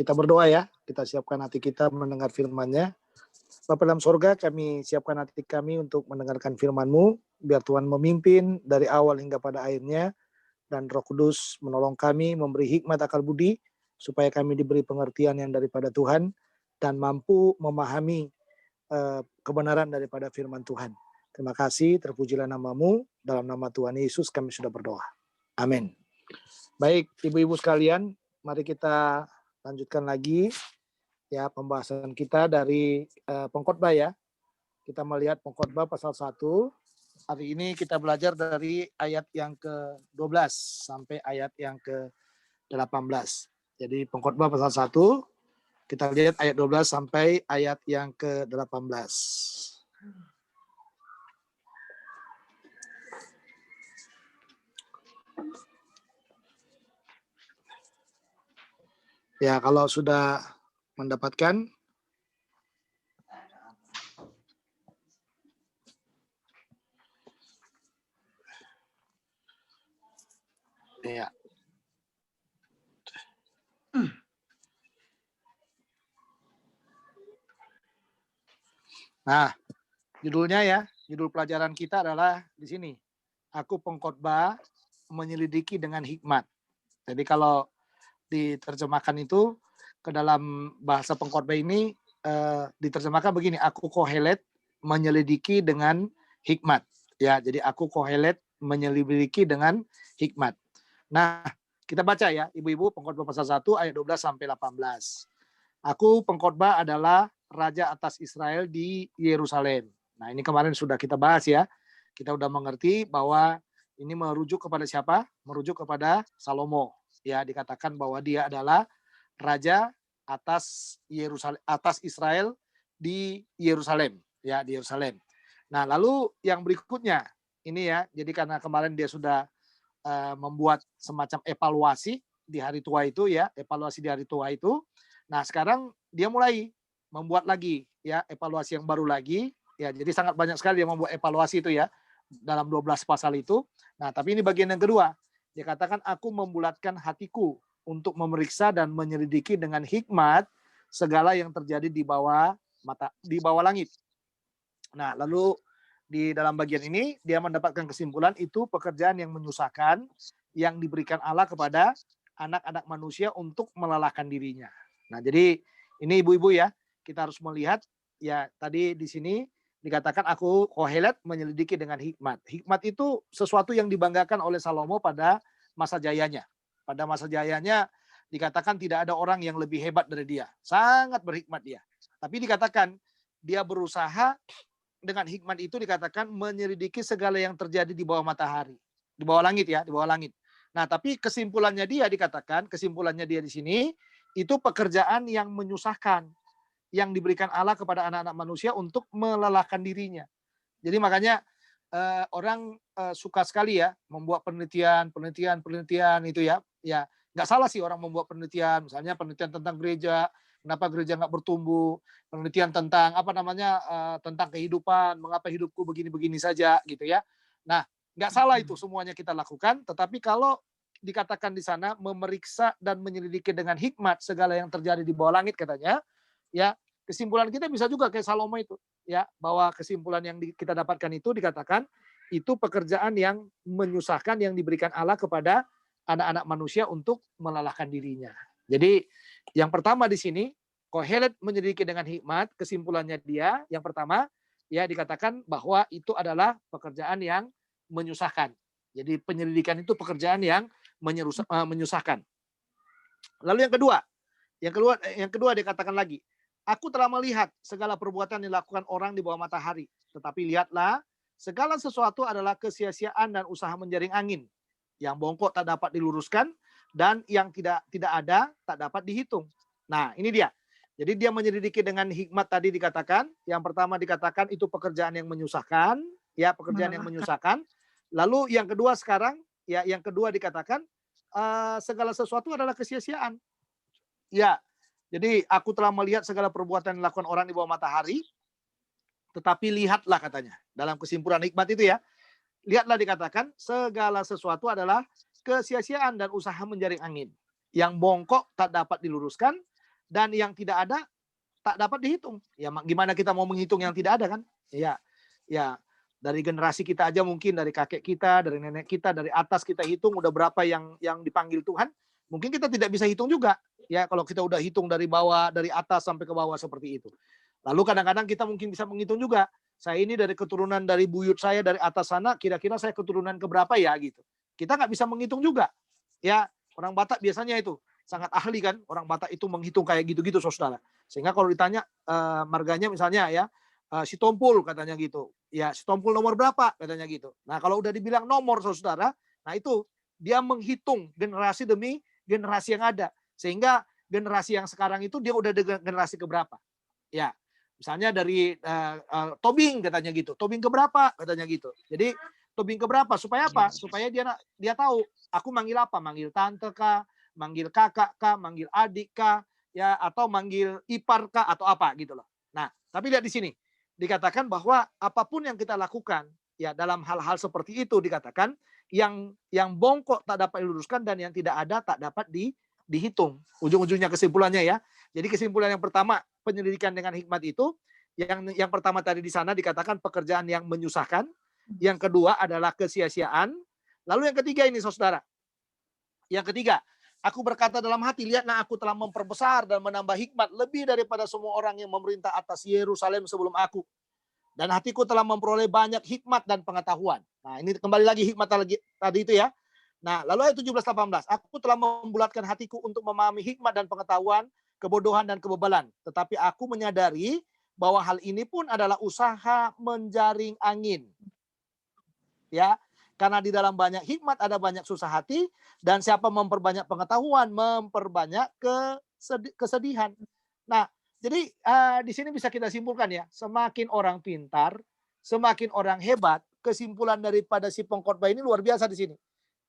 Kita berdoa ya, kita siapkan hati kita mendengar firman-Nya. Bapa dalam sorga, kami siapkan hati kami untuk mendengarkan firman-Mu, biar Tuhan memimpin dari awal hingga pada akhirnya, dan Roh Kudus menolong kami, memberi hikmat akal budi, supaya kami diberi pengertian yang daripada Tuhan, dan mampu memahami kebenaran daripada firman Tuhan. Terima kasih, terpujilah nama-Mu, dalam nama Tuhan Yesus kami sudah berdoa. Amin. Baik, ibu-ibu sekalian, mari kita lanjutkan lagi ya pembahasan kita dari pengkhotbah ya. Kita melihat pengkhotbah pasal 1. Hari ini kita belajar dari ayat yang ke-12 sampai ayat yang ke-18. Jadi pengkhotbah pasal 1, kita lihat ayat 12 sampai ayat yang ke-18. Ya, kalau sudah mendapatkan, ya. Nah, judulnya ya, judul pelajaran kita adalah di sini. Aku pengkhotbah menyelidiki dengan hikmat. Jadi kalau diterjemahkan itu ke dalam bahasa pengkhotbah ini diterjemahkan begini, aku Kohelet menyelidiki dengan hikmat. Ya, jadi aku Kohelet menyelidiki dengan hikmat. Nah, kita baca ya, ibu-ibu, pengkhotbah pasal 1 ayat 12 sampai 18. Aku pengkhotbah adalah raja atas Israel di Yerusalem. Nah, ini kemarin sudah kita bahas ya. Kita udah mengerti bahwa ini merujuk kepada siapa? Merujuk kepada Salomo. Ya, dikatakan bahwa dia adalah raja atas Yerusalem, atas Israel di Yerusalem, ya, di Yerusalem. Nah, lalu yang berikutnya ini ya, jadi karena kemarin dia sudah membuat semacam evaluasi di hari tua itu ya, evaluasi di hari tua itu. Nah, sekarang dia mulai membuat lagi ya, evaluasi yang baru lagi ya. Jadi sangat banyak sekali yang membuat evaluasi itu ya dalam 12 pasal itu. Nah, tapi ini bagian yang kedua. Dia katakan, aku membulatkan hatiku untuk memeriksa dan menyelidiki dengan hikmat segala yang terjadi di bawah langit. Nah, lalu di dalam bagian ini dia mendapatkan kesimpulan itu pekerjaan yang menyusahkan yang diberikan Allah kepada anak-anak manusia untuk melelahkan dirinya. Nah, jadi ini ibu-ibu ya, kita harus melihat ya, tadi di sini dikatakan aku Kohelet menyelidiki dengan hikmat. Hikmat itu sesuatu yang dibanggakan oleh Salomo pada masa jayanya. Pada masa jayanya dikatakan tidak ada orang yang lebih hebat dari dia. Sangat berhikmat dia. Tapi dikatakan dia berusaha dengan hikmat itu dikatakan menyelidiki segala yang terjadi di bawah matahari. Di bawah langit ya, di bawah langit. Nah, tapi kesimpulannya dia dikatakan, kesimpulannya dia di sini, itu pekerjaan yang menyusahkan yang diberikan Allah kepada anak-anak manusia untuk melelahkan dirinya. Jadi makanya orang suka sekali ya membuat penelitian itu ya. Ya, nggak salah sih orang membuat penelitian, misalnya penelitian tentang gereja, kenapa gereja nggak bertumbuh, penelitian tentang tentang kehidupan, mengapa hidupku begini-begini saja gitu ya. Nah, nggak salah itu semuanya kita lakukan, tetapi kalau dikatakan di sana memeriksa dan menyelidiki dengan hikmat segala yang terjadi di bawah langit katanya, ya kesimpulan kita bisa juga kayak Salomo itu ya, bahwa kesimpulan yang kita dapatkan itu dikatakan itu pekerjaan yang menyusahkan yang diberikan Allah kepada anak-anak manusia untuk melelahkan dirinya. Jadi yang pertama di sini Kohelet menyelidiki dengan hikmat, kesimpulannya dia yang pertama ya dikatakan bahwa itu adalah pekerjaan yang menyusahkan. Jadi penyelidikan itu pekerjaan yang menyusahkan. Lalu yang kedua dikatakan lagi, aku telah melihat segala perbuatan yang dilakukan orang di bawah matahari. Tetapi lihatlah, segala sesuatu adalah kesia-siaan dan usaha menjaring angin. Yang bongkok tak dapat diluruskan, dan yang tidak ada tak dapat dihitung. Nah, ini dia. Jadi dia menyelidiki dengan hikmat tadi dikatakan. Yang pertama dikatakan itu pekerjaan yang menyusahkan. Ya, pekerjaan yang menyusahkan. Lalu yang kedua sekarang, ya yang kedua dikatakan, segala sesuatu adalah kesia-siaan. Ya, jadi aku telah melihat segala perbuatan yang dilakukan orang di bawah matahari, tetapi lihatlah katanya. Dalam kesimpulan hikmat itu ya, lihatlah dikatakan segala sesuatu adalah kesia-siaan dan usaha menjaring angin. Yang bongkok tak dapat diluruskan dan yang tidak ada tak dapat dihitung. Ya gimana kita mau menghitung yang tidak ada kan? Ya, ya dari generasi kita aja mungkin dari kakek kita, dari nenek kita, dari atas kita hitung udah berapa yang dipanggil Tuhan. Mungkin kita tidak bisa hitung juga. Ya kalau kita udah hitung dari bawah, dari atas sampai ke bawah seperti itu. Lalu kadang-kadang kita mungkin bisa menghitung juga. Saya ini dari keturunan dari buyut saya dari atas sana, kira-kira saya keturunan keberapa ya gitu. Kita nggak bisa menghitung juga. Ya orang Batak biasanya itu sangat ahli kan. Orang Batak itu menghitung kayak gitu-gitu saudara. Sehingga kalau ditanya marganya misalnya ya, si Tompul katanya gitu. Ya si Tompul nomor berapa katanya gitu. Nah kalau udah dibilang nomor saudara, nah itu dia menghitung generasi demi generasi yang ada. Sehingga generasi yang sekarang itu dia udah generasi keberapa. Ya misalnya dari Tobing katanya gitu. Tobing keberapa katanya gitu. Jadi Tobing keberapa supaya apa? Supaya dia tahu aku manggil apa? Manggil tante kah? Manggil kakak kah? Manggil adik kah? Ya atau manggil ipar kah atau apa gitu loh. Nah, tapi lihat di sini. Dikatakan bahwa apapun yang kita lakukan ya dalam hal-hal seperti itu dikatakan yang bongkok tak dapat diluruskan dan yang tidak ada tak dapat dihitung. Ujung-ujungnya kesimpulannya ya. Jadi kesimpulan yang pertama penyelidikan dengan hikmat itu yang pertama tadi di sana dikatakan pekerjaan yang menyusahkan, yang kedua adalah kesia-siaan, lalu yang ketiga ini saudara. Yang ketiga, aku berkata dalam hati, lihatlah aku telah memperbesar dan menambah hikmat lebih daripada semua orang yang memerintah atas Yerusalem sebelum aku. Dan hatiku telah memperoleh banyak hikmat dan pengetahuan. Nah ini kembali lagi hikmat tadi itu ya. Nah lalu ayat 17-18, aku telah membulatkan hatiku untuk memahami hikmat dan pengetahuan, kebodohan dan kebebalan. Tetapi aku menyadari bahwa hal ini pun adalah usaha menjaring angin. Ya, karena di dalam banyak hikmat ada banyak susah hati, dan siapa memperbanyak pengetahuan memperbanyak kesedihan. Nah, jadi di sini bisa kita simpulkan ya, semakin orang pintar, semakin orang hebat, kesimpulan daripada si pengkhotbah ini luar biasa di sini.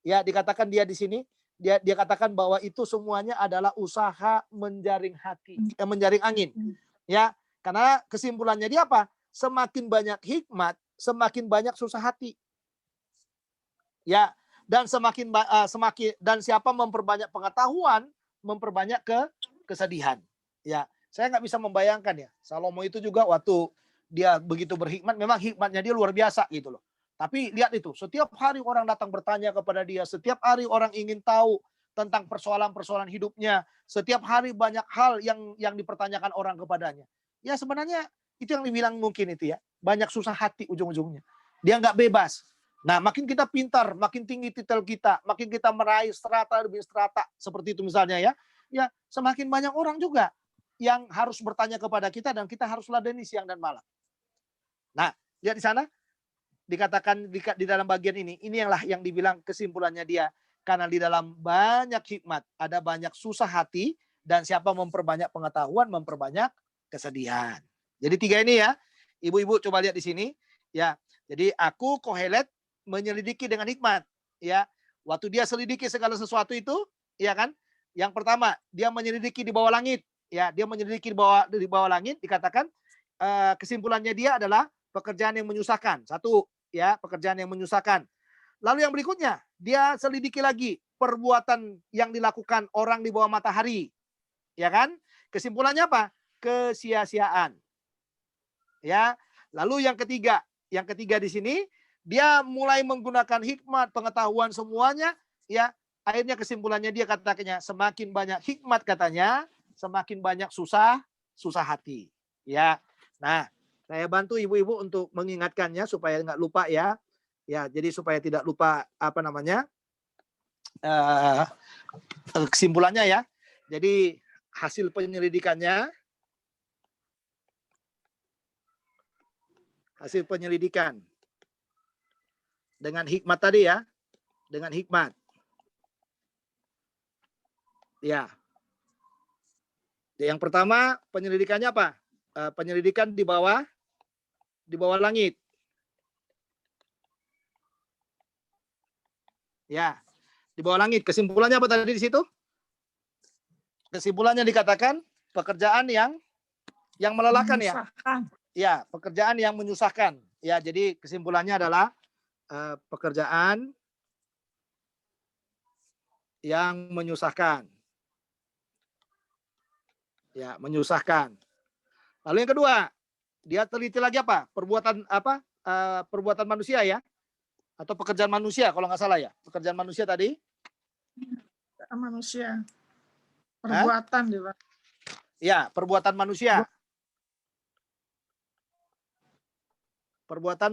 Ya, dikatakan dia di sini, dia katakan bahwa itu semuanya adalah usaha menjaring hati, menjaring angin. Ya, karena kesimpulannya dia apa? Semakin banyak hikmat, semakin banyak susah hati. Ya, dan semakin dan siapa memperbanyak pengetahuan memperbanyak kesedihan. Ya, saya nggak bisa membayangkan ya. Salomo itu juga waktu dia begitu berhikmat, memang hikmatnya dia luar biasa gitu loh. Tapi lihat itu, setiap hari orang datang bertanya kepada dia, setiap hari orang ingin tahu tentang persoalan-persoalan hidupnya, setiap hari banyak hal yang dipertanyakan orang kepadanya. Ya sebenarnya itu yang dibilang mungkin itu ya, banyak susah hati ujung-ujungnya. Dia nggak bebas. Nah, makin kita pintar, makin tinggi titel kita, makin kita meraih strata demi strata seperti itu misalnya ya. Ya, semakin banyak orang juga yang harus bertanya kepada kita dan kita harus ladeni siang dan malam. Nah, lihat di sana dikatakan di dalam bagian ini yang dibilang kesimpulannya dia, karena di dalam banyak hikmat ada banyak susah hati dan siapa memperbanyak pengetahuan memperbanyak kesedihan. Jadi tiga ini ya. Ibu-ibu coba lihat di sini ya. Jadi aku Kohelet menyelidiki dengan hikmat ya. Waktu dia selidiki segala sesuatu itu ya kan, yang pertama dia menyelidiki di bawah langit ya, dia menyelidiki di bawah langit dikatakan kesimpulannya dia adalah pekerjaan yang menyusahkan. Satu ya, pekerjaan yang menyusahkan. Lalu yang berikutnya dia selidiki lagi perbuatan yang dilakukan orang di bawah matahari ya kan, kesimpulannya apa? Kesia-siaan ya. Lalu yang ketiga di sini dia mulai menggunakan hikmat, pengetahuan semuanya, ya. Akhirnya kesimpulannya dia katakannya semakin banyak hikmat katanya, semakin banyak susah hati. Ya. Nah, saya bantu ibu-ibu untuk mengingatkannya supaya nggak lupa ya. Ya, jadi supaya tidak lupa apa namanya kesimpulannya ya. Jadi hasil penyelidikan dengan hikmat tadi ya, dengan hikmat. Ya. Yang pertama penyelidikannya apa? Penyelidikan di bawah langit. Ya, di bawah langit. Kesimpulannya apa tadi di situ? Kesimpulannya dikatakan pekerjaan yang melelahkan ya. Ya, pekerjaan yang menyusahkan. Ya, jadi kesimpulannya adalah pekerjaan yang menyusahkan. Ya, menyusahkan. Lalu yang kedua, dia teliti lagi apa? Perbuatan apa? Perbuatan manusia ya, atau pekerjaan manusia kalau nggak salah ya. Pekerjaan manusia tadi. Manusia. Hah? Perbuatan juga. Ya, perbuatan manusia. Perbuatan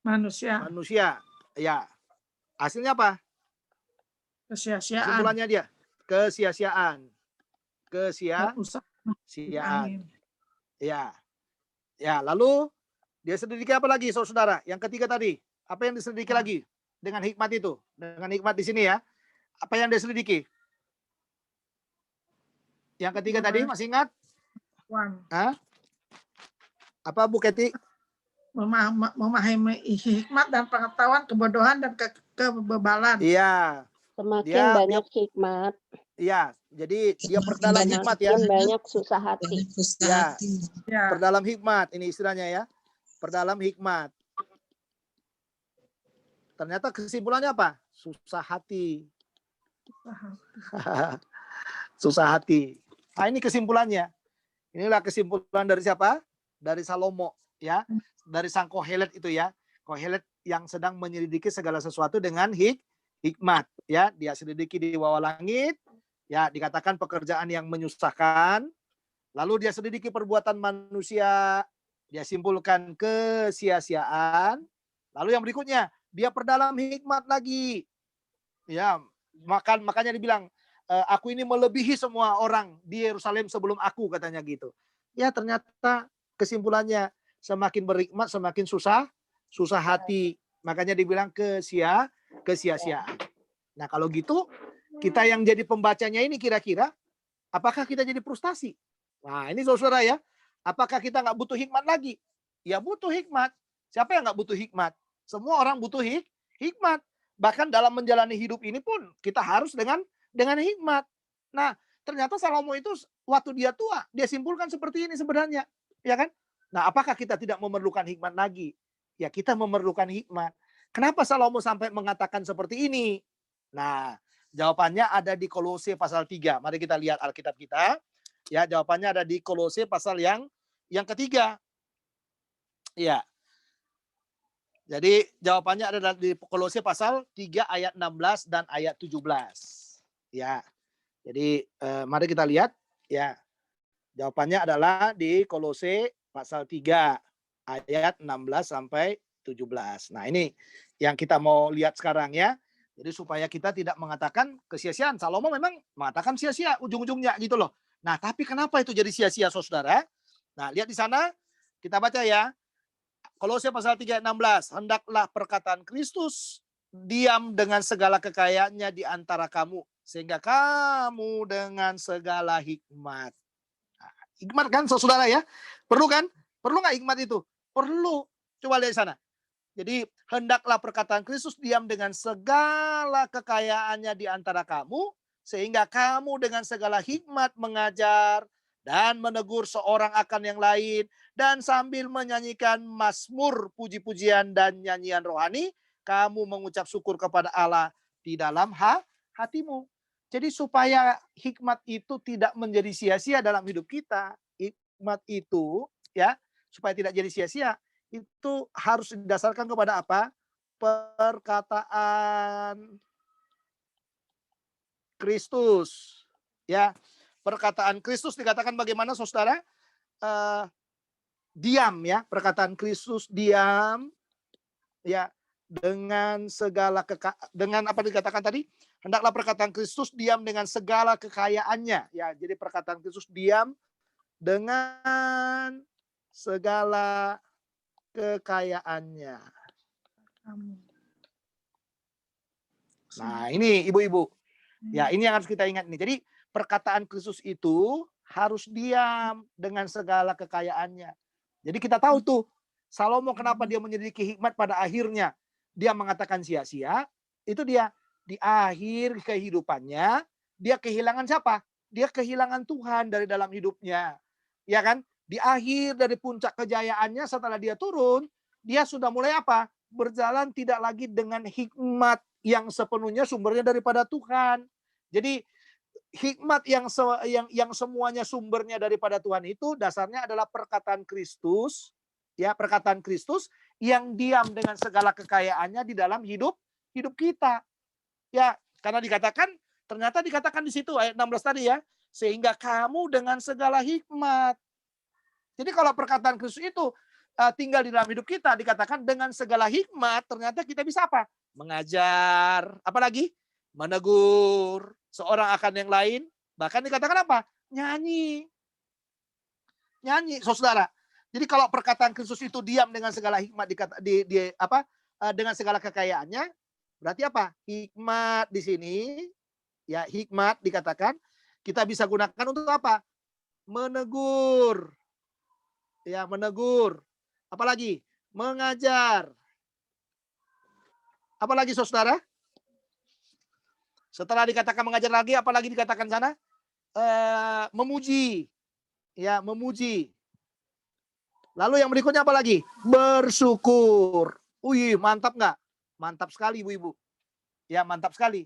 Manusia. manusia. Ya. Hasilnya apa? Kesia-siaan. Kesimpulannya dia, kesia-siaan. Kesia-siaan. Ya. Ya, lalu dia selidiki apa lagi, saudara? Yang ketiga tadi, apa yang diselidiki lagi dengan hikmat itu? Dengan hikmat di sini ya. Apa yang dia selidiki? Yang ketiga tadi masih ingat? Hah? Apa Bu Keti? Memahami hikmat dan pengetahuan, kebodohan dan kebebalan. Iya. Semakin banyak hikmat. Iya, jadi dia perdalam hikmat ya. Semakin banyak susah hati. Ya. Perdalam hikmat, ini istilahnya ya. Perdalam hikmat. Ternyata kesimpulannya apa? Susah hati. Susah hati. Nah, ini kesimpulannya. Inilah kesimpulan dari siapa? Dari Salomo ya. Dari sang Kohelet itu ya. Kohelet yang sedang menyelidiki segala sesuatu dengan hikmat ya. Dia selidiki di bawah langit ya, dikatakan pekerjaan yang menyusahkan. Lalu dia selidiki perbuatan manusia, dia simpulkan kesia-siaan. Lalu yang berikutnya, dia perdalam hikmat lagi. Ya, makanya dibilang, aku ini melebihi semua orang di Yerusalem sebelum aku, katanya gitu. Ya, ternyata kesimpulannya semakin berhikmat semakin susah hati. Makanya dibilang kesia-siaan. Nah, kalau gitu kita yang jadi pembacanya ini kira-kira apakah kita jadi frustasi? Nah, ini saudara ya. Apakah kita nggak butuh hikmat lagi? Ya butuh hikmat. Siapa yang nggak butuh hikmat? Semua orang butuh hikmat. Bahkan dalam menjalani hidup ini pun kita harus dengan hikmat. Nah, ternyata Salomo itu waktu dia tua, dia simpulkan seperti ini sebenarnya. Ya kan? Nah, apakah kita tidak memerlukan hikmat lagi? Ya, kita memerlukan hikmat. Kenapa Salomo sampai mengatakan seperti ini? Nah, jawabannya ada di Kolose pasal 3. Mari kita lihat Alkitab kita. Ya, jawabannya ada di Kolose pasal yang ketiga. Ya. Jadi jawabannya ada di Kolose pasal 3 ayat 16 dan ayat 17. Ya. Jadi mari kita lihat ya. Jawabannya adalah di Kolose pasal 3 ayat 16 sampai 17. Nah, ini yang kita mau lihat sekarang ya. Jadi supaya kita tidak mengatakan kesia-siaan. Salomo memang mengatakan sia-sia ujung-ujungnya gitu loh. Nah, tapi kenapa itu jadi sia-sia, saudara? Nah, lihat di sana, kita baca ya. Kolose pasal 3 ayat 16. Hendaklah perkataan Kristus diam dengan segala kekayaannya di antara kamu. Sehingga kamu dengan segala hikmat. Nah, hikmat kan, saudara ya? Perlu kan? Perlu nggak hikmat itu? Perlu. Coba lihat di sana. Jadi hendaklah perkataan Kristus diam dengan segala kekayaannya di antara kamu, sehingga kamu dengan segala hikmat mengajar dan menegur seorang akan yang lain, dan sambil menyanyikan mazmur, puji-pujian dan nyanyian rohani, kamu mengucap syukur kepada Allah di dalam hatimu. Jadi supaya hikmat itu tidak menjadi sia-sia dalam hidup kita, hikmat itu ya supaya tidak jadi sia-sia, itu harus didasarkan kepada apa? Perkataan Kristus. Ya, perkataan Kristus dikatakan bagaimana, saudara? Diam ya, perkataan Kristus diam ya dengan segala dengan apa dikatakan tadi? Hendaklah perkataan Kristus diam dengan segala kekayaannya. Ya, jadi perkataan Kristus diam dengan segala kekayaannya. Nah, ini ibu-ibu. Ya, ini yang harus kita ingat nih. Jadi, perkataan Kristus itu harus diam dengan segala kekayaannya. Jadi kita tahu tuh, Salomo kenapa dia menyelidiki hikmat pada akhirnya. Dia mengatakan sia-sia, itu dia di akhir kehidupannya, dia kehilangan siapa? Dia kehilangan Tuhan dari dalam hidupnya. Ya kan? Di akhir dari puncak kejayaannya setelah dia turun, dia sudah mulai apa? Berjalan tidak lagi dengan hikmat yang sepenuhnya sumbernya daripada Tuhan. Jadi hikmat yang semuanya sumbernya daripada Tuhan itu dasarnya adalah perkataan Kristus, ya, perkataan Kristus yang diam dengan segala kekayaannya di dalam hidup kita. Ya, karena ternyata dikatakan di situ ayat 16 tadi ya, sehingga kamu dengan segala hikmat. Jadi kalau perkataan Kristus itu tinggal di dalam hidup kita, dikatakan dengan segala hikmat, ternyata kita bisa apa? Mengajar, apalagi menegur seorang akan yang lain, bahkan dikatakan apa? Nyanyi, saudara. Jadi kalau perkataan Kristus itu diam dengan segala hikmat dengan segala kekayaannya, berarti apa? Hikmat di sini, ya, hikmat dikatakan kita bisa gunakan untuk apa? Menegur, ya, menegur. Apalagi mengajar. Apalagi saudara? Setelah dikatakan mengajar lagi, apalagi dikatakan sana? Memuji. Ya, memuji. Lalu yang berikutnya apa lagi? Bersyukur. Wih, mantap nggak? Mantap sekali, Ibu-ibu. Ya, mantap sekali.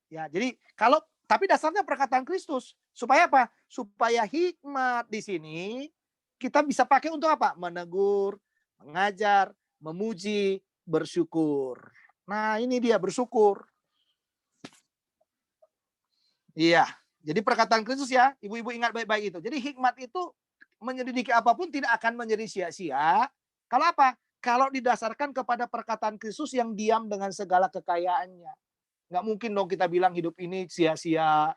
Ya, jadi tapi dasarnya perkataan Kristus. Supaya apa? Supaya hikmat di sini kita bisa pakai untuk apa? Menegur, mengajar, memuji, bersyukur. Nah, ini dia bersyukur. Iya, jadi perkataan Kristus ya, ibu-ibu ingat baik-baik itu. Jadi hikmat itu menyelidiki apapun tidak akan menjadi sia-sia. Kalau apa? Kalau didasarkan kepada perkataan Kristus yang diam dengan segala kekayaannya. Nggak mungkin dong kita bilang hidup ini sia-sia.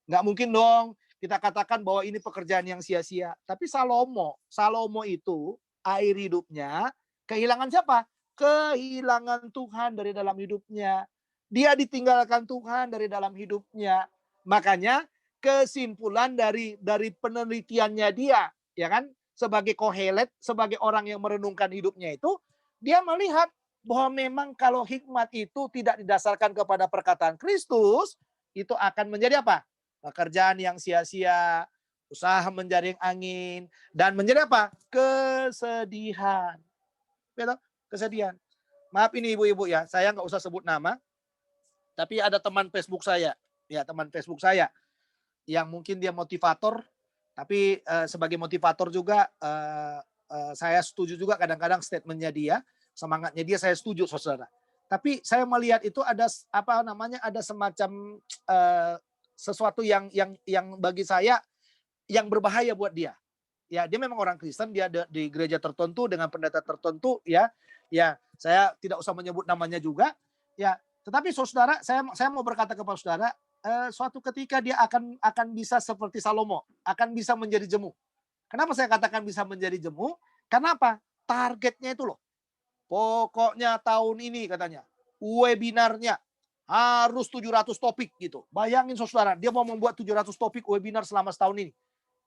Nggak mungkin dong kita katakan bahwa ini pekerjaan yang sia-sia. Tapi Salomo itu air hidupnya kehilangan siapa? Kehilangan Tuhan dari dalam hidupnya. Dia ditinggalkan Tuhan dari dalam hidupnya. Makanya kesimpulan dari penelitiannya dia, ya kan, sebagai Kohelet, sebagai orang yang merenungkan hidupnya itu, dia melihat bahwa memang kalau hikmat itu tidak didasarkan kepada perkataan Kristus, itu akan menjadi apa? Pekerjaan yang sia-sia, usaha menjaring angin, dan menjadi apa? Kesedihan. Betul? Kesedihan. Maaf ini ibu-ibu ya, saya nggak usah sebut nama, tapi ada teman Facebook saya, ya, teman Facebook saya yang mungkin dia motivator, tapi sebagai motivator juga saya setuju juga kadang-kadang statementnya dia, semangatnya dia saya setuju, saudara. Tapi saya melihat itu ada ada semacam sesuatu yang bagi saya yang berbahaya buat dia. Ya, dia memang orang Kristen, dia di gereja tertentu dengan pendeta tertentu, ya. Ya, saya tidak usah menyebut namanya juga, ya. Tetapi saudara, saya mau berkata kepada saudara, suatu ketika dia akan bisa seperti Salomo, akan bisa menjadi jemu. Kenapa saya katakan bisa menjadi jemu? Karena apa? Targetnya itu loh. Pokoknya tahun ini katanya, webinarnya harus 700 topik gitu. Bayangin saudara, dia mau membuat 700 topik webinar selama setahun ini.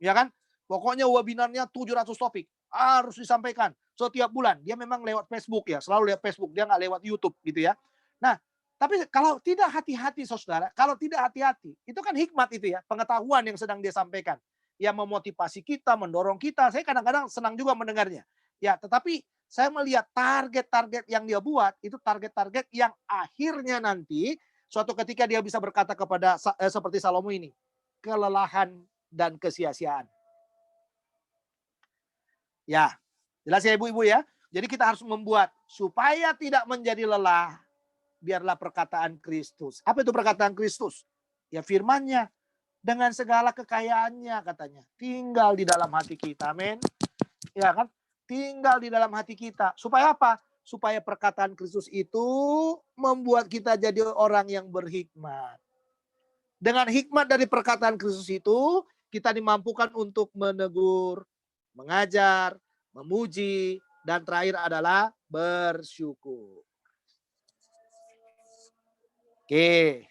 Ya kan? Pokoknya webinarnya 700 topik. Harus disampaikan setiap bulan. Dia memang lewat Facebook ya, selalu lewat Facebook. Dia nggak lewat YouTube gitu ya. Nah, tapi kalau tidak hati-hati saudara, kalau tidak hati-hati, itu kan hikmat itu ya, pengetahuan yang sedang dia sampaikan. Yang memotivasi kita, mendorong kita. Saya kadang-kadang senang juga mendengarnya. Ya, tetapi saya melihat target-target yang dia buat, itu target-target yang akhirnya nanti, suatu ketika dia bisa berkata kepada seperti Salomo ini, kelelahan dan kesia-siaan. Ya, jelas ya ibu-ibu ya. Jadi kita harus membuat supaya tidak menjadi lelah, biarlah perkataan Kristus. Apa itu perkataan Kristus? Ya firman-Nya dengan segala kekayaannya katanya. Tinggal di dalam hati kita. Amin. Ya kan? Tinggal di dalam hati kita. Supaya apa? Supaya perkataan Kristus itu membuat kita jadi orang yang berhikmat. Dengan hikmat dari perkataan Kristus itu, kita dimampukan untuk menegur, mengajar, memuji, dan terakhir adalah bersyukur. Oke.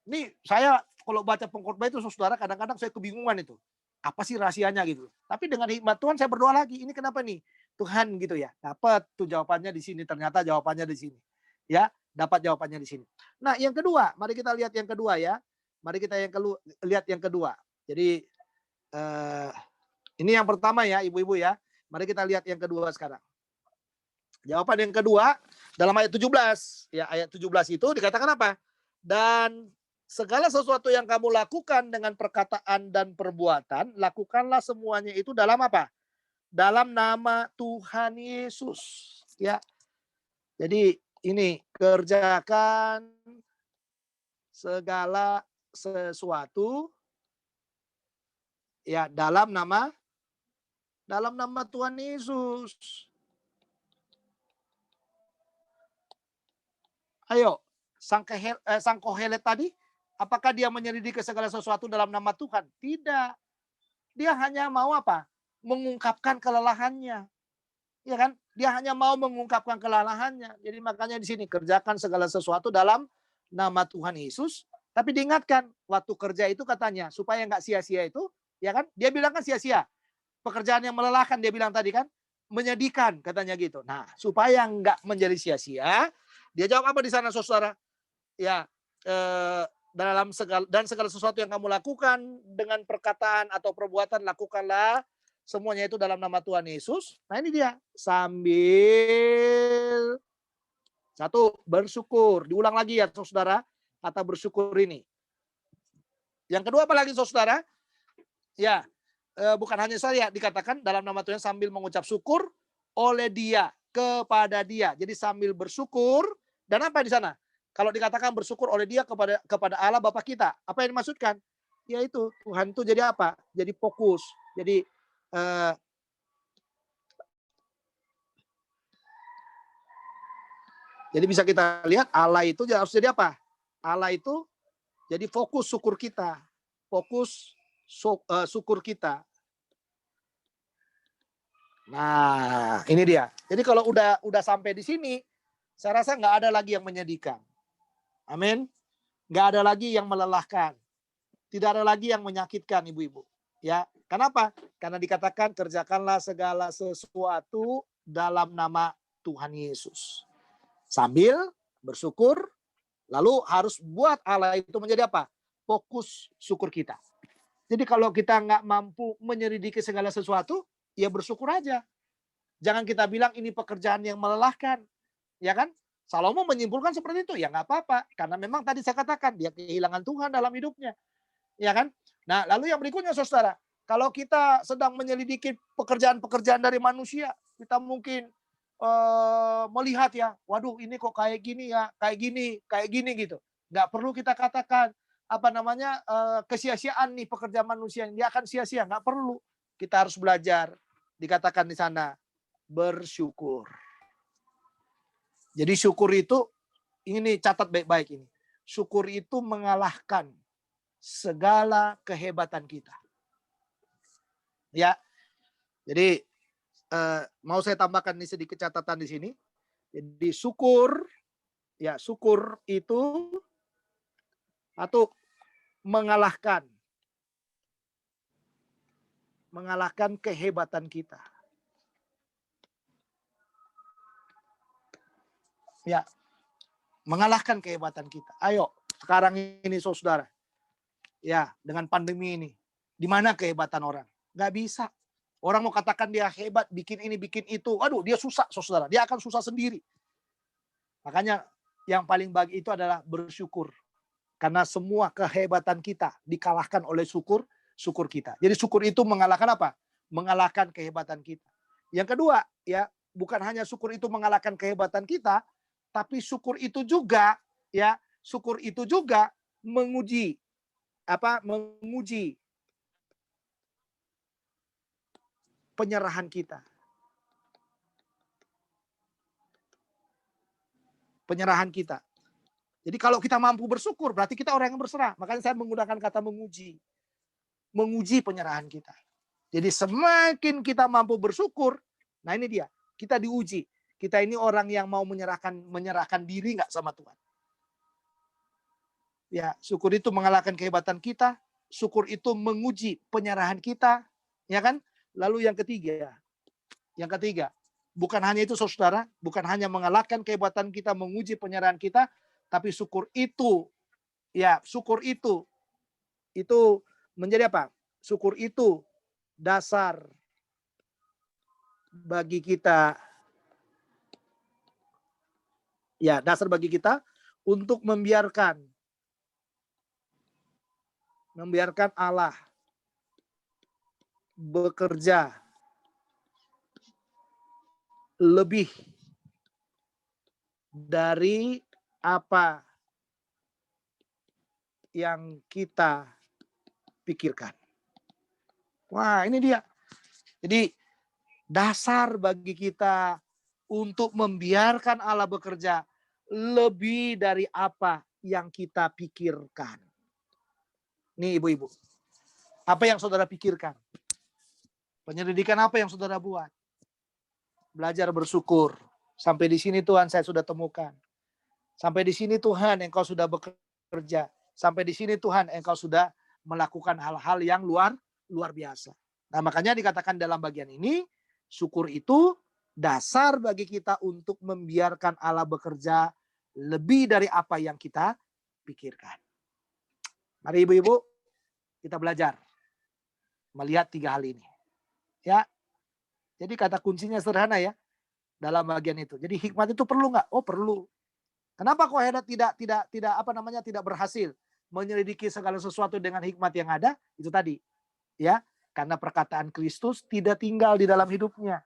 Ini saya kalau baca pengkhotbah itu saudara kadang-kadang saya kebingungan itu. Apa sih rahasianya gitu. Tapi dengan hikmat Tuhan saya berdoa lagi. Ini kenapa nih? Tuhan gitu ya. Dapat tuh jawabannya di sini. Ternyata jawabannya di sini. Ya, dapat jawabannya di sini. Nah, yang kedua, mari kita lihat yang kedua ya. Mari kita lihat yang kedua. Jadi ini yang pertama ya, ibu-ibu ya. Mari kita lihat yang kedua sekarang. Jawaban yang kedua dalam ayat 17. Ya, ayat 17 itu dikatakan apa? Dan segala sesuatu yang kamu lakukan dengan perkataan dan perbuatan, lakukanlah semuanya itu dalam apa? Dalam nama Tuhan Yesus. Ya. Jadi ini kerjakan segala sesuatu ya dalam nama Tuhan Yesus. Ayo, sang Kohelet tadi, apakah dia menyelidiki segala sesuatu dalam nama Tuhan? Tidak. Dia hanya mau apa? Mengungkapkan kelelahannya. Ya kan? Dia hanya mau mengungkapkan kelelahannya. Jadi makanya di sini kerjakan segala sesuatu dalam nama Tuhan Yesus. Tapi diingatkan, waktu kerja itu katanya, supaya nggak sia-sia itu, ya kan? Dia bilang kan sia-sia. Pekerjaan yang melelahkan, dia bilang tadi kan, menyedihkan katanya gitu. Nah, supaya nggak menjadi sia-sia, dia jawab apa di sana, saudara? Ya, segala sesuatu yang kamu lakukan dengan perkataan atau perbuatan, lakukanlah semuanya itu dalam nama Tuhan Yesus. Nah ini dia, sambil satu bersyukur. Diulang lagi ya saudara, kata bersyukur ini. Yang kedua apa lagi saudara? Ya, bukan hanya saya, dikatakan dalam nama Tuhan sambil mengucap syukur oleh dia, kepada dia. Jadi sambil bersyukur, dan apa di sana? Kalau dikatakan bersyukur oleh dia kepada Allah Bapa kita, apa yang dimaksudkan? Yaitu Tuhan itu jadi apa? Jadi fokus. Jadi bisa kita lihat Allah itu harus jadi apa? Allah itu jadi fokus syukur kita. Fokus syukur kita. Nah, ini dia. Jadi kalau udah sampai di sini, saya rasa nggak ada lagi yang menyedihkan. Amin. Nggak ada lagi yang melelahkan. Tidak ada lagi yang menyakitkan, ibu-ibu. Ya, kenapa? Karena dikatakan kerjakanlah segala sesuatu dalam nama Tuhan Yesus. Sambil bersyukur, lalu harus buat Allah itu menjadi apa? Fokus syukur kita. Jadi kalau kita nggak mampu menyelidiki segala sesuatu, ya bersyukur aja. Jangan kita bilang ini pekerjaan yang melelahkan. Ya kan? Salomo menyimpulkan seperti itu. Ya nggak apa-apa. Karena memang tadi saya katakan, dia kehilangan Tuhan dalam hidupnya. Ya kan? Nah, lalu yang berikutnya, saudara. Kalau kita sedang menyelidiki pekerjaan-pekerjaan dari manusia, kita mungkin melihat ya, waduh ini kok kayak gini ya, kayak gini gitu. Nggak perlu kita katakan, kesia-siaan nih pekerjaan manusia, dia akan sia-sia. Nggak perlu. Kita harus belajar. Dikatakan di sana, bersyukur. Jadi syukur itu, ini catat baik-baik ini. Syukur itu mengalahkan segala kehebatan kita. Ya, jadi mau saya tambahkan nih sedikit catatan di sini. Jadi syukur itu atau mengalahkan kehebatan kita. Ya, mengalahkan kehebatan kita. Ayo, sekarang ini saudara. Ya, dengan pandemi ini, di mana kehebatan orang? Nggak bisa. Orang mau katakan dia hebat, bikin ini, bikin itu. Aduh, dia susah, saudara. Dia akan susah sendiri. Makanya yang paling baik itu adalah bersyukur. Karena semua kehebatan kita dikalahkan oleh syukur kita. Jadi syukur itu mengalahkan apa? Mengalahkan kehebatan kita. Yang kedua, ya, bukan hanya syukur itu mengalahkan kehebatan kita, tapi syukur itu juga menguji penyerahan kita. Penyerahan kita. Jadi kalau kita mampu bersyukur, berarti kita orang yang berserah. Makanya saya menggunakan kata menguji. Menguji penyerahan kita. Jadi semakin kita mampu bersyukur, nah ini dia, kita diuji. Kita ini orang yang mau menyerahkan diri nggak sama Tuhan. Ya, syukur itu mengalahkan kehebatan kita, syukur itu menguji penyerahan kita, ya kan? Lalu yang ketiga, bukan hanya itu saudara, bukan hanya mengalahkan kehebatan kita, menguji penyerahan kita, tapi syukur itu menjadi apa? Syukur itu dasar bagi kita, untuk membiarkan membiarkan Allah bekerja lebih dari apa yang kita pikirkan. Wah, ini dia. Jadi dasar bagi kita untuk membiarkan Allah bekerja lebih dari apa yang kita pikirkan. Nih ibu-ibu, apa yang saudara pikirkan? Penyelidikan apa yang saudara buat? Belajar bersyukur. Sampai di sini Tuhan saya sudah temukan. Sampai di sini Tuhan engkau sudah bekerja. Sampai di sini Tuhan engkau sudah melakukan hal-hal yang luar biasa. Nah makanya dikatakan dalam bagian ini, syukur itu dasar bagi kita untuk membiarkan Allah bekerja lebih dari apa yang kita pikirkan. Mari ibu-ibu, kita belajar melihat 3 hal ini. Ya, jadi kata kuncinya sederhana ya dalam bagian itu. Jadi hikmat itu perlu nggak? Oh perlu. Kenapa Kohelet tidak berhasil menyelidiki segala sesuatu dengan hikmat yang ada? Itu tadi, ya, karena perkataan Kristus tidak tinggal di dalam hidupnya.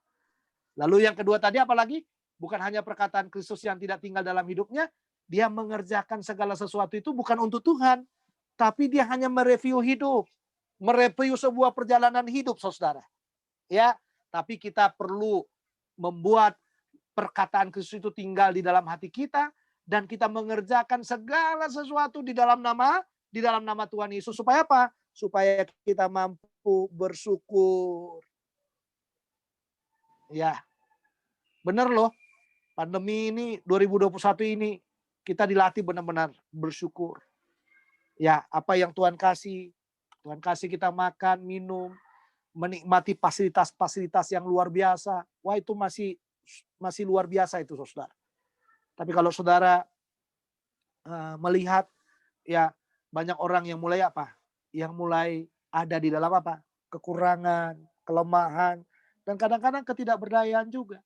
Lalu yang kedua tadi apalagi? Bukan hanya perkataan Kristus yang tidak tinggal dalam hidupnya, dia mengerjakan segala sesuatu itu bukan untuk Tuhan, tapi dia hanya mereview hidup, mereview sebuah perjalanan hidup, saudara. Ya, tapi kita perlu membuat perkataan Kristus itu tinggal di dalam hati kita dan kita mengerjakan segala sesuatu di dalam nama Tuhan Yesus. Supaya apa? Supaya kita mampu bersyukur. Ya, benar loh. Pandemi ini 2021 ini kita dilatih benar-benar bersyukur. Ya, apa yang Tuhan kasih kita makan, minum, menikmati fasilitas-fasilitas yang luar biasa. Wah, itu masih luar biasa itu, saudara. Tapi kalau saudara melihat ya banyak orang yang mulai apa? Yang mulai ada di dalam apa? Kekurangan, kelemahan, dan kadang-kadang ketidakberdayaan juga.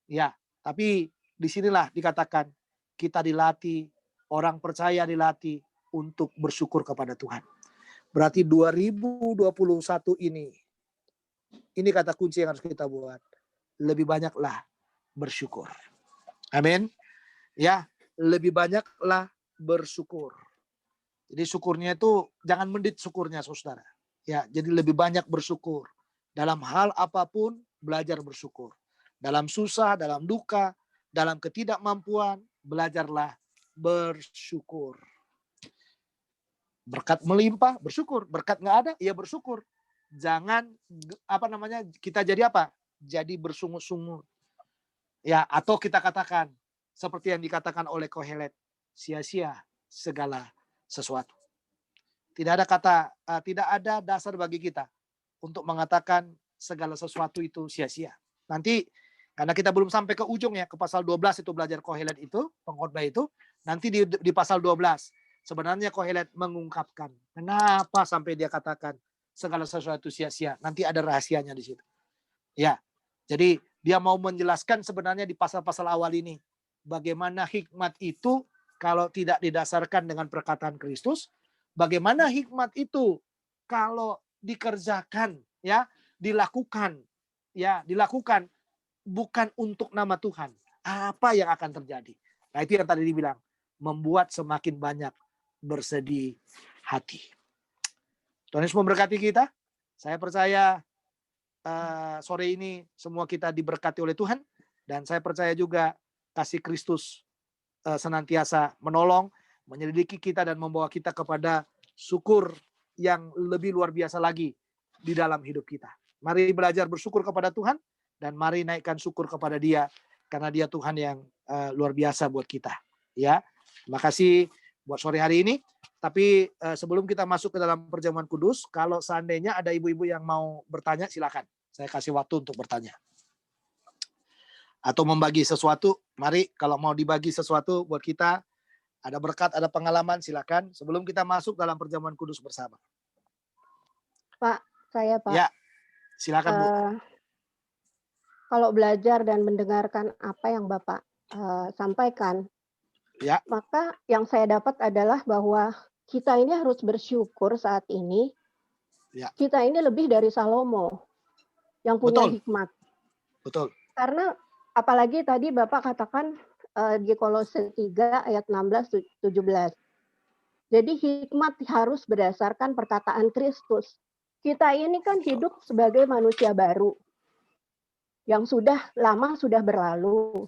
Ya, tapi disinilah dikatakan kita dilatih, orang percaya dilatih untuk bersyukur kepada Tuhan. Berarti 2021 ini kata kunci yang harus kita buat. Lebih banyaklah bersyukur. Amin. Ya, lebih banyaklah bersyukur. Jadi syukurnya itu jangan mendit syukurnya, saudara. Ya, jadi lebih banyak bersyukur. Dalam hal apapun belajar bersyukur. Dalam susah, dalam duka, dalam ketidakmampuan, belajarlah bersyukur. Berkat melimpah, bersyukur. Berkat nggak ada, ya bersyukur. Jangan kita jadi apa? Jadi bersungut-sungut. Ya, atau kita katakan seperti yang dikatakan oleh Kohelet, sia-sia segala sesuatu. Tidak ada dasar bagi kita untuk mengatakan segala sesuatu itu sia-sia. Nanti karena kita belum sampai ke ujung ya, ke pasal 12 itu belajar Kohelet itu, pengkhotbah itu, nanti di pasal 12 sebenarnya Kohelet mengungkapkan kenapa sampai dia katakan segala sesuatu sia-sia. Nanti ada rahasianya di situ. Ya. Jadi dia mau menjelaskan sebenarnya di pasal-pasal awal ini bagaimana hikmat itu kalau tidak didasarkan dengan perkataan Kristus, bagaimana hikmat itu kalau dikerjakan ya, dilakukan bukan untuk nama Tuhan. Apa yang akan terjadi? Nah, itu yang tadi dibilang, membuat semakin banyak bersedih hati. Tuhan Yesus memberkati kita. Saya percaya sore ini semua kita diberkati oleh Tuhan, dan saya percaya juga kasih Kristus senantiasa menolong, menyelidiki kita dan membawa kita kepada syukur yang lebih luar biasa lagi di dalam hidup kita. Mari belajar bersyukur kepada Tuhan dan mari naikkan syukur kepada Dia karena Dia Tuhan yang luar biasa buat kita. Ya, terima kasih buat sore hari ini. Tapi sebelum kita masuk ke dalam perjamuan kudus, kalau seandainya ada ibu-ibu yang mau bertanya, silakan. Saya kasih waktu untuk bertanya. Atau membagi sesuatu, mari kalau mau dibagi sesuatu buat kita, ada berkat, ada pengalaman, silakan. Sebelum kita masuk dalam perjamuan kudus bersama. Pak, saya Pak. Ya, silakan Bu. Kalau belajar dan mendengarkan apa yang Bapak sampaikan, ya, maka yang saya dapat adalah bahwa kita ini harus bersyukur saat ini. Ya. Kita ini lebih dari Salomo yang punya Betul. hikmat. Betul. Karena apalagi tadi Bapak katakan di Kolose 3 ayat 16-17. Jadi hikmat harus berdasarkan perkataan Kristus. Kita ini kan hidup sebagai manusia baru yang sudah berlalu.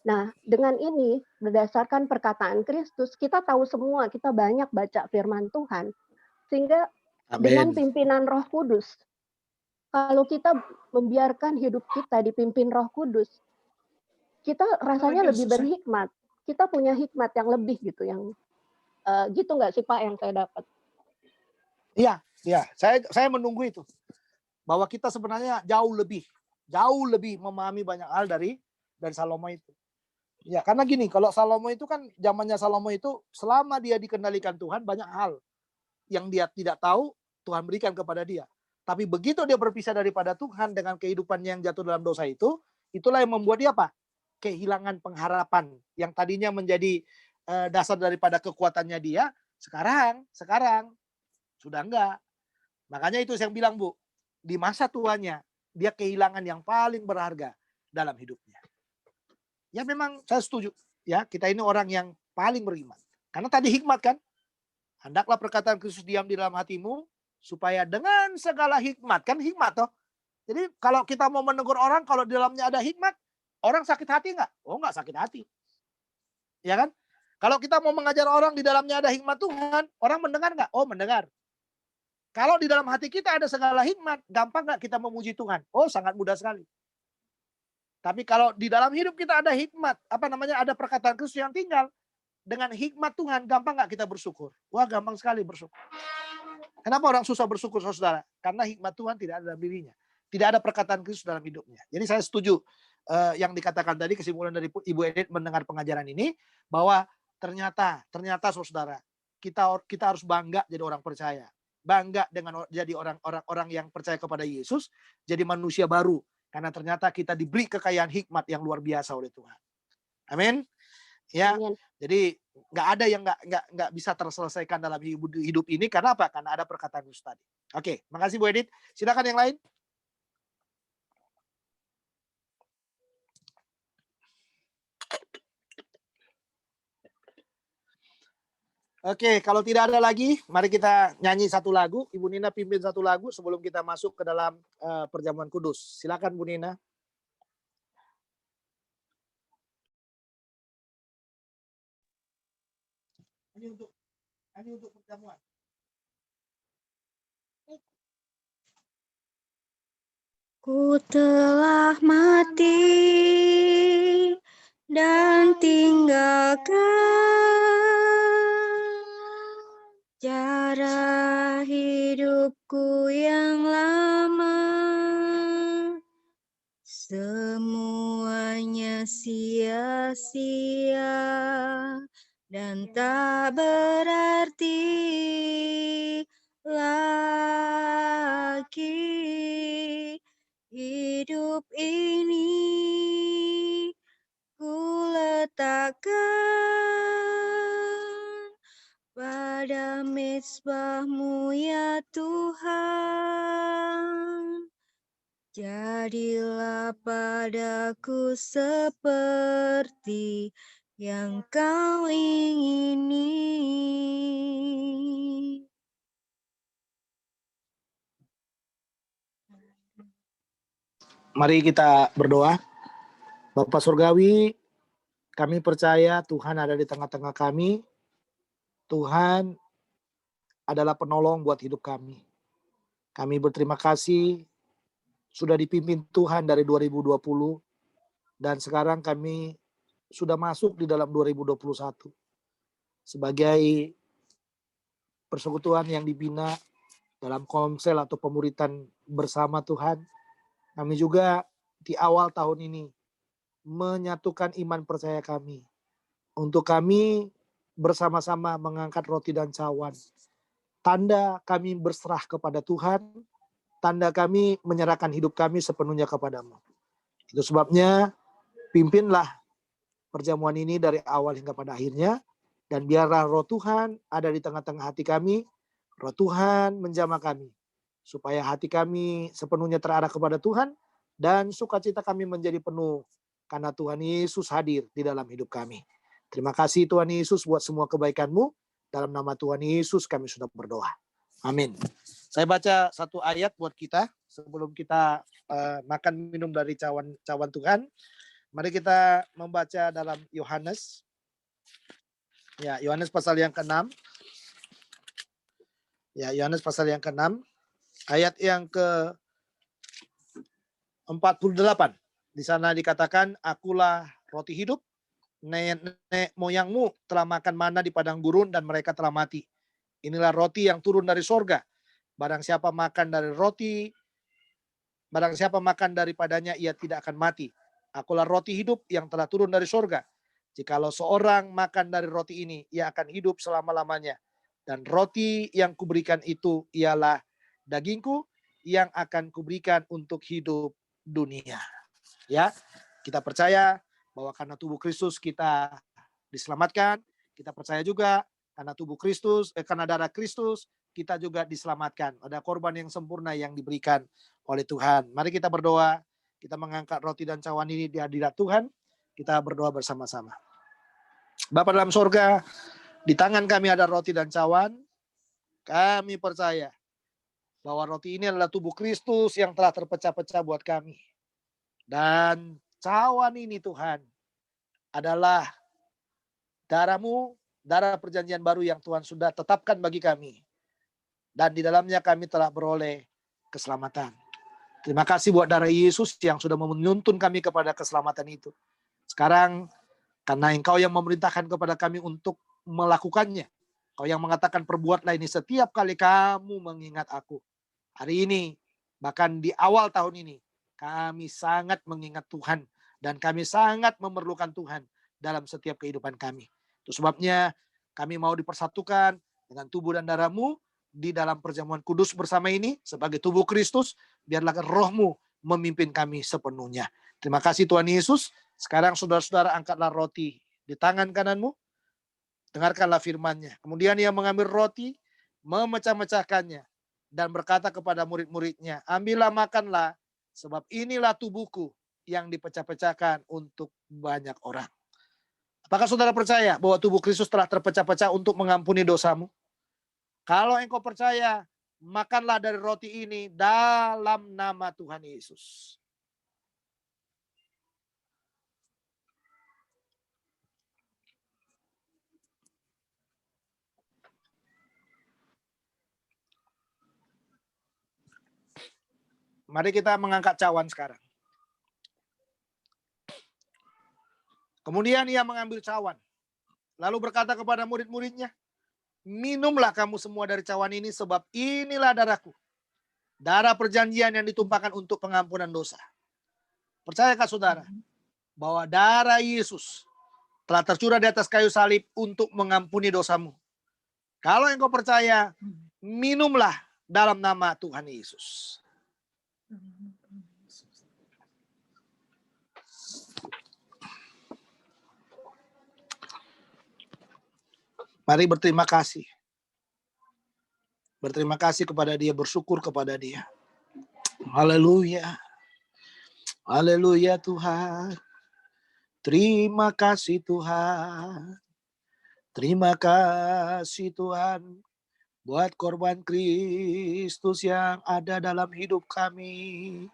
Nah, dengan ini berdasarkan perkataan Kristus, kita tahu semua, kita banyak baca firman Tuhan. Sehingga dengan pimpinan Roh Kudus, kalau kita membiarkan hidup kita dipimpin Roh Kudus, kita rasanya lebih berhikmat. Kita punya hikmat yang lebih gitu, yang gitu nggak sih Pak yang saya dapat? Iya, iya. Saya menunggu itu. Bahwa kita sebenarnya jauh lebih memahami banyak hal dari Salomo itu. Ya, karena gini, kalau Salomo itu kan zamannya Salomo itu selama dia dikendalikan Tuhan banyak hal yang dia tidak tahu Tuhan berikan kepada dia. Tapi begitu dia berpisah daripada Tuhan dengan kehidupannya yang jatuh dalam dosa itu, itulah yang membuat dia apa? Kehilangan pengharapan yang tadinya menjadi dasar daripada kekuatannya dia, sekarang sudah enggak. Makanya itu saya bilang, Bu, di masa tuanya dia kehilangan yang paling berharga dalam hidupnya. Ya memang saya setuju, ya kita ini orang yang paling beriman. Karena tadi hikmat kan, hendaklah perkataan Kristus diam di dalam hatimu, supaya dengan segala hikmat, kan hikmat toh. Jadi kalau kita mau menegur orang, kalau di dalamnya ada hikmat, orang sakit hati nggak? Oh nggak sakit hati. Ya kan? Kalau kita mau mengajar orang di dalamnya ada hikmat Tuhan, orang mendengar nggak? Oh mendengar. Kalau di dalam hati kita ada segala hikmat, gampang nggak kita memuji Tuhan? Oh sangat mudah sekali. Tapi kalau di dalam hidup kita ada hikmat, ada perkataan Kristus yang tinggal, dengan hikmat Tuhan, gampang nggak kita bersyukur? Wah gampang sekali bersyukur. Kenapa orang susah bersyukur, saudara? Karena hikmat Tuhan tidak ada dalam dirinya. Tidak ada perkataan Kristus dalam hidupnya. Jadi saya setuju yang dikatakan tadi, kesimpulan dari Ibu Edith mendengar pengajaran ini, bahwa ternyata saudara, kita harus bangga jadi orang percaya. Bangga dengan jadi orang yang percaya kepada Yesus, jadi manusia baru. Karena ternyata kita diberi kekayaan hikmat yang luar biasa oleh Tuhan. Amin. Ya, Amin. jadi nggak ada yang nggak bisa terselesaikan dalam hidup ini. Karena apa? Karena ada perkataan Kristus tadi. Oke, makasih Bu Edith. Silakan yang lain. Oke, kalau tidak ada lagi, mari kita nyanyi satu lagu. Ibu Nina pimpin satu lagu sebelum kita masuk ke dalam perjamuan kudus. Silakan Bu Nina. Ini untuk perjamuan. Ku telah mati dan tinggalkan cara hidupku yang lama. Semuanya sia-sia dan tak berarti lagi. Hidup ini ku letakkan pada mezbah-Mu ya Tuhan. Jadilah padaku seperti yang Kau ingini. Mari kita berdoa. Bapak Surgawi, kami percaya Tuhan ada di tengah-tengah kami. Tuhan adalah penolong buat hidup kami. Kami berterima kasih sudah dipimpin Tuhan dari 2020 dan sekarang kami sudah masuk di dalam 2021 sebagai persekutuan yang dibina dalam konsel atau pemuritan bersama Tuhan. Kami juga di awal tahun ini menyatukan iman percaya kami untuk kami bersama-sama mengangkat roti dan cawan. Tanda kami berserah kepada Tuhan, tanda kami menyerahkan hidup kami sepenuhnya kepadamu. Itu sebabnya pimpinlah perjamuan ini dari awal hingga pada akhirnya. Dan biarlah roh Tuhan ada di tengah-tengah hati kami. Roh Tuhan menjamah kami. Supaya hati kami sepenuhnya terarah kepada Tuhan. Dan sukacita kami menjadi penuh. Karena Tuhan Yesus hadir di dalam hidup kami. Terima kasih Tuhan Yesus buat semua kebaikan-Mu. Dalam nama Tuhan Yesus kami sudah berdoa. Amin. Saya baca satu ayat buat kita sebelum kita makan minum dari cawan Tuhan. Mari kita membaca dalam Yohanes. Ya, Yohanes pasal yang ke-6. Ya, Yohanes pasal yang ke-6. Ayat yang ke-48. Di sana dikatakan, akulah roti hidup. Nenek moyangmu telah makan mana di padang gurun dan mereka telah mati. Inilah roti yang turun dari sorga. Barang siapa makan daripadanya, ia tidak akan mati. Akulah roti hidup yang telah turun dari sorga. Jikalau seorang makan dari roti ini, ia akan hidup selama-lamanya. Dan roti yang kuberikan itu ialah dagingku yang akan kuberikan untuk hidup dunia. Ya, kita percaya bahwa karena tubuh Kristus kita diselamatkan. Kita percaya juga karena tubuh Kristus, karena darah Kristus, kita juga diselamatkan. Ada korban yang sempurna yang diberikan oleh Tuhan. Mari kita berdoa. Kita mengangkat roti dan cawan ini di hadirat Tuhan. Kita berdoa bersama-sama. Bapa dalam sorga, di tangan kami ada roti dan cawan. Kami percaya bahwa roti ini adalah tubuh Kristus yang telah terpecah-pecah buat kami. Dan cawan ini Tuhan adalah darah-Mu, darah perjanjian baru yang Tuhan sudah tetapkan bagi kami. Dan di dalamnya kami telah beroleh keselamatan. Terima kasih buat darah Yesus yang sudah menuntun kami kepada keselamatan itu. Sekarang, karena Engkau yang memerintahkan kepada kami untuk melakukannya. Kau yang mengatakan perbuatlah ini setiap kali kamu mengingat aku. Hari ini, bahkan di awal tahun ini, kami sangat mengingat Tuhan. Dan kami sangat memerlukan Tuhan dalam setiap kehidupan kami. Itu sebabnya kami mau dipersatukan dengan tubuh dan darah-Mu di dalam perjamuan kudus bersama ini sebagai tubuh Kristus. Biarlah roh-Mu memimpin kami sepenuhnya. Terima kasih Tuhan Yesus. Sekarang saudara-saudara angkatlah roti di tangan kanan-Mu. Dengarkanlah firman-Nya. Kemudian Ia mengambil roti, memecah-mecahkannya dan berkata kepada murid-muridnya, ambillah makanlah sebab inilah tubuhku yang dipecah-pecahkan untuk banyak orang. Apakah saudara percaya bahwa tubuh Kristus telah terpecah-pecah untuk mengampuni dosamu? Kalau engkau percaya, makanlah dari roti ini dalam nama Tuhan Yesus. Mari kita mengangkat cawan sekarang. Kemudian Ia mengambil cawan. Lalu berkata kepada murid-muridnya, minumlah kamu semua dari cawan ini sebab inilah darahku. Darah perjanjian yang ditumpahkan untuk pengampunan dosa. Percayakah saudara bahwa darah Yesus telah tercurah di atas kayu salib untuk mengampuni dosamu? Kalau engkau percaya, minumlah dalam nama Tuhan Yesus. Mari berterima kasih. Berterima kasih kepada Dia, bersyukur kepada Dia. Haleluya. Haleluya Tuhan. Terima kasih Tuhan. Terima kasih Tuhan buat korban Kristus yang ada dalam hidup kami.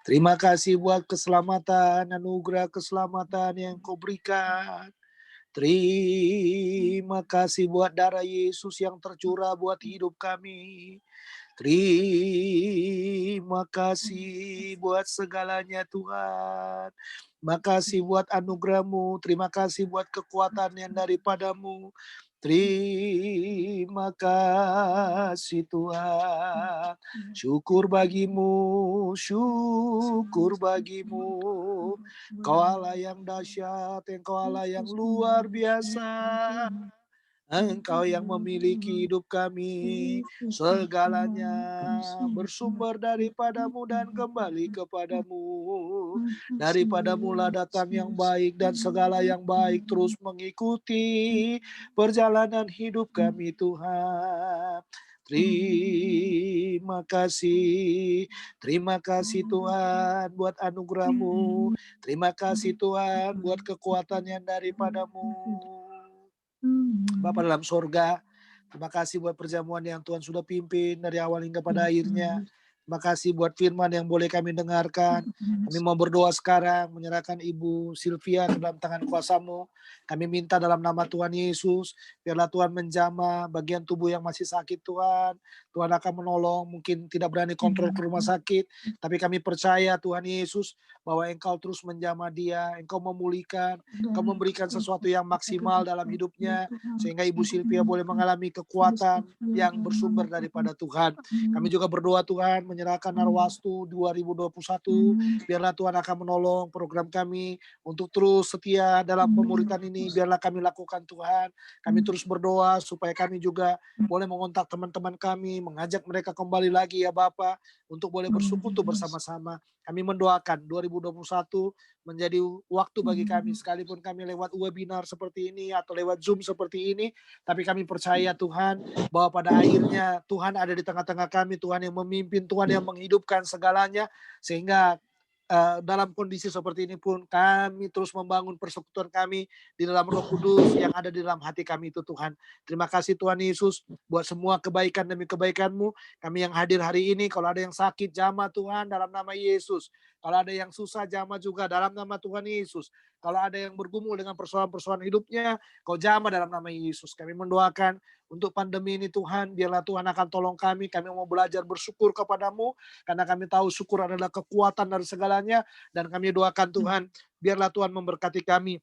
Terima kasih buat keselamatan, anugerah keselamatan yang Kau berikan. Terima kasih buat darah Yesus yang tercurah buat hidup kami. Terima kasih buat segalanya Tuhan. Makasih buat anugerah-Mu. Terima kasih buat kekuatan yang daripada-Mu. Terima kasih Tuhan. Syukur bagimu, syukur bagimu. Kau Allah yang dahsyat, Engkau Allah yang luar biasa. Engkau yang memiliki hidup kami, segalanya bersumber daripadamu dan kembali kepadamu. Daripadamulah datang yang baik dan segala yang baik terus mengikuti perjalanan hidup kami Tuhan. Terima kasih Tuhan buat anugerah-Mu. Terima kasih Tuhan buat kekuatan yang daripadamu. Bapa dalam sorga, terima kasih buat perjamuan yang Tuhan sudah pimpin dari awal hingga pada akhirnya. Terima kasih buat firman yang boleh kami dengarkan. Kami mau berdoa sekarang, menyerahkan Ibu Sylvia ke dalam tangan kuasa-Mu. Kami minta dalam nama Tuhan Yesus, biarlah Tuhan menjamah bagian tubuh yang masih sakit Tuhan. Tuhan akan menolong, mungkin tidak berani kontrol ke rumah sakit, tapi kami percaya Tuhan Yesus, bahwa Engkau terus menjamah dia, Engkau memulihkan, Engkau memberikan sesuatu yang maksimal dalam hidupnya, sehingga Ibu Sylvia boleh mengalami kekuatan yang bersumber daripada Tuhan. Kami juga berdoa Tuhan, menyerahkan Narwastu 2021, biarlah Tuhan akan menolong program kami untuk terus setia dalam pemuritan ini, biarlah kami lakukan Tuhan. Kami terus berdoa supaya kami juga boleh mengontak teman-teman kami, mengajak mereka kembali lagi ya Bapak, untuk boleh bersekutu bersama-sama. Kami mendoakan 2021 menjadi waktu bagi kami, sekalipun kami lewat webinar seperti ini atau lewat Zoom seperti ini, tapi kami percaya Tuhan bahwa pada akhirnya Tuhan ada di tengah-tengah kami, Tuhan yang memimpin, Tuhan yang menghidupkan segalanya, sehingga dalam kondisi seperti ini pun kami terus membangun persekutuan kami di dalam Roh Kudus yang ada di dalam hati kami itu Tuhan. Terima kasih Tuhan Yesus buat semua kebaikan demi kebaikan-Mu. Kami yang hadir hari ini, kalau ada yang sakit jamah Tuhan dalam nama Yesus. Kalau ada yang susah jamah juga dalam nama Tuhan Yesus. Kalau ada yang bergumul dengan persoalan-persoalan hidupnya, Kau jamah dalam nama Yesus. Kami mendoakan untuk pandemi ini Tuhan, biarlah Tuhan akan tolong kami. Kami mau belajar bersyukur kepada-Mu, karena kami tahu syukur adalah kekuatan dari segalanya. Dan kami doakan Tuhan, biarlah Tuhan memberkati kami.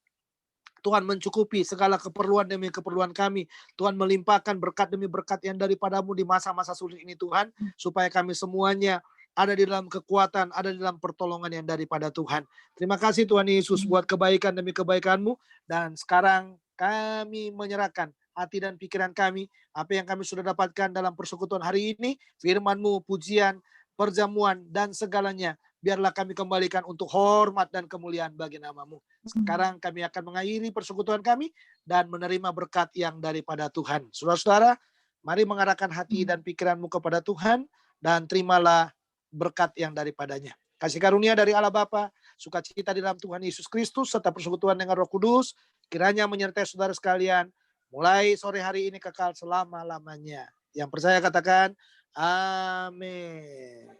Tuhan mencukupi segala keperluan demi keperluan kami. Tuhan melimpahkan berkat demi berkat yang daripada-Mu di masa-masa sulit ini Tuhan, supaya kami semuanya ada di dalam kekuatan, ada di dalam pertolongan yang daripada Tuhan. Terima kasih Tuhan Yesus buat kebaikan demi kebaikan-Mu. Dan sekarang kami menyerahkan hati dan pikiran kami, apa yang kami sudah dapatkan dalam persekutuan hari ini, firman-Mu, pujian, perjamuan, dan segalanya, biarlah kami kembalikan untuk hormat dan kemuliaan bagi nama-Mu. Sekarang kami akan mengakhiri persekutuan kami dan menerima berkat yang daripada Tuhan. Saudara-saudara, mari mengarahkan hati dan pikiran-Mu kepada Tuhan, dan terimalah berkat yang daripadanya. Kasih karunia dari Allah Bapa, sukacita di dalam Tuhan Yesus Kristus, serta persekutuan dengan Roh Kudus, kiranya menyertai saudara sekalian, mulai sore hari ini kekal selama-lamanya. Yang percaya katakan, amin.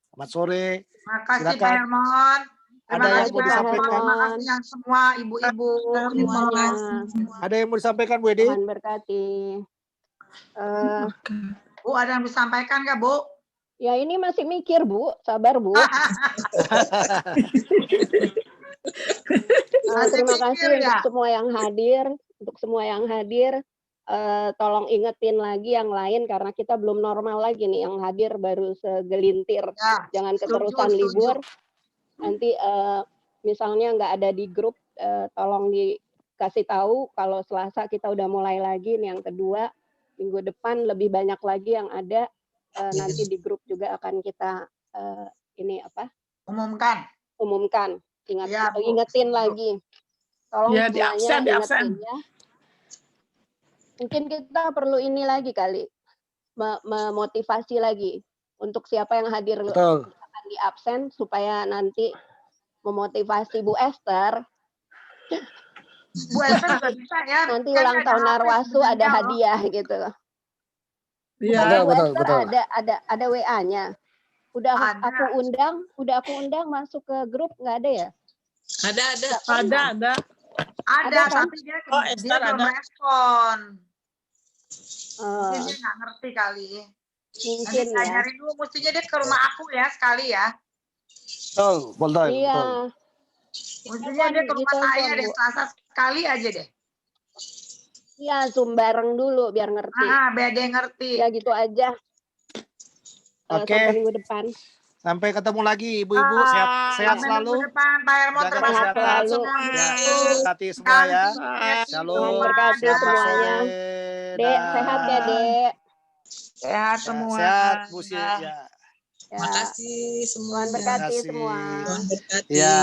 Selamat sore. Terima kasih Pak Silakan. Hermon. Ada yang mau Pak disampaikan? Terima kasih yang semua ibu-ibu Semuanya. Ada yang mau disampaikan Bu Edi? Tuhan berkati. Bu, ada yang disampaikan nggak Bu? Ya ini masih mikir Bu, sabar Bu. Terima kasih untuk semua yang hadir, tolong ingetin lagi yang lain karena kita belum normal lagi nih, yang hadir baru segelintir. Ya, Jangan setuju. keterusan libur. Nanti misalnya nggak ada di grup, tolong dikasih tahu kalau Selasa kita udah mulai lagi nih yang kedua. Minggu depan lebih banyak lagi yang ada. Nanti di grup juga akan kita umumkan. Ingetin lagi. Tolong Ya, semuanya ingetin ya. Mungkin kita perlu ini lagi kali, memotivasi lagi untuk siapa yang hadir akan di absen, supaya nanti memotivasi Bu Esther. Bu Esther juga bisa ya. Nanti ulang tahun Narwastu ada hadiah gitu. Iya, Bu Esther ada WA-nya. Udah aku undang masuk ke grup, nggak ada ya? Ada, kan? tapi dia belum respon. Mungkin dia nggak ngerti kali. Mungkin Nanti ya. nyari dulu, mestinya dia ke rumah aku ya sekali ya. Betul. Iya. Mestinya dia ke rumah saya deh, Selasa sekali aja deh. Iya, Zoom bareng dulu biar ngerti. Biar dia ngerti. Ya gitu aja. Oke. Sampai minggu depan. Sampai ketemu lagi ibu-ibu, sehat Sampai selalu. minggu depan, Pak Hermo. Jaga Terima Sehat kasih kesehatan. selalu. Ya, berkati semua ya. Shalom. Tuhan berkati Selamat semuanya. sore. Dek, sehat ya, Dek. Sehat Ya, semua. sehat Bu Si. Ya. Ya. Makasih Tuhan semuanya. berkati Terima kasih. semua. Tuhan berkati. Ya.